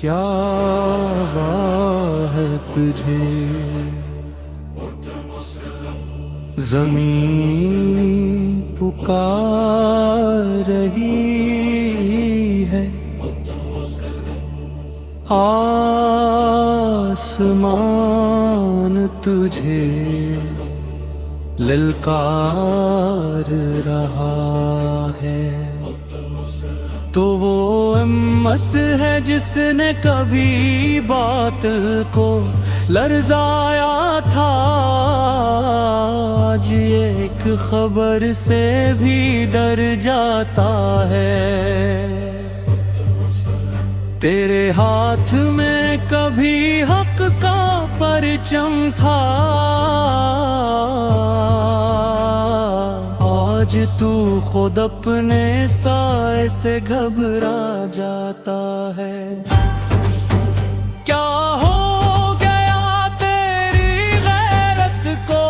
क्या वाह है तुझे, ज़मीन पुकार रही है, आसमान तुझे ललकार रहा है। तो वो हिम्मत है जिसने कभी बातिल को लर्ज़ाया था, आज ये एक खबर से भी डर जाता है। तेरे हाथ में कभी हक का परचम था, आज तू खुद अपने साए से घबरा जाता है। क्या हो गया तेरी गैरत को,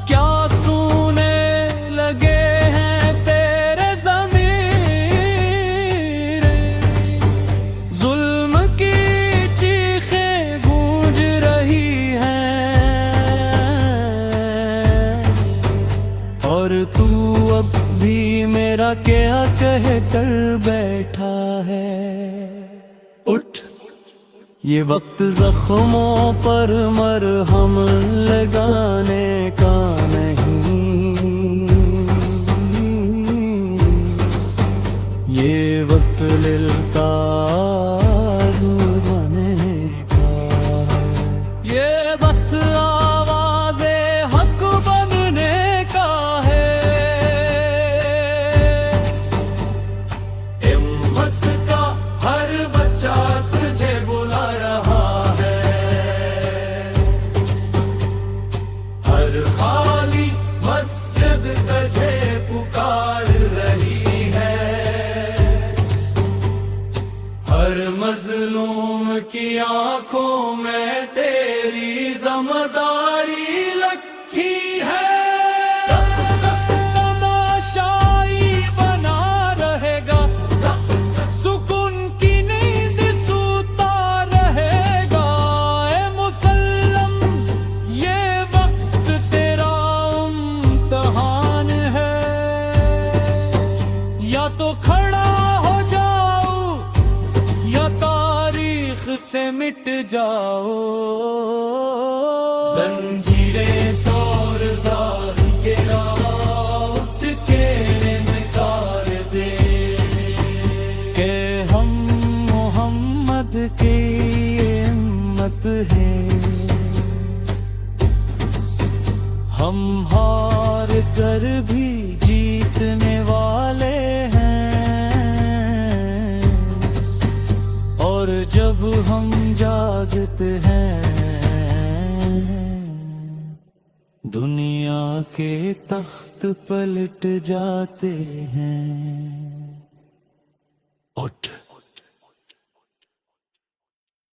क्या सूने लगे हैं तेरे ज़मीर, जुल्म की चीखें गूंज रही और तू अब भी मेरा क्या कह कर बैठा है। उठ, ये वक्त जख्मों पर मरहम लगाने का नहीं, ये वक्त लिलकार बनने का है। ये वक्त आवाज़े हक बनने का है। हिम्मत का हर बच्चा तुझे बुला रहा है, हर खाली मस्जिद तुझे पुकार रही है, हर मजलूम की आंखों में तेरी ज़िम्मेदारी लगी है। तमाशाई बना रहेगा, सुकून की नींद सूता रहेगा। ए मुसल्लम, ये वक्त तेरा इम्तिहान है, या तो खड़ा हो जाओ या तारीख से मिट जाओ। जंजीरें तोड़ ज़ार के उठ के इनकार दे के हम मोहम्मद की हिम्मत हैं। हम हार कर भी जीतने वाले हैं, और जब हम जागते हैं दुनिया के तख्त पलट जाते हैं। उठ।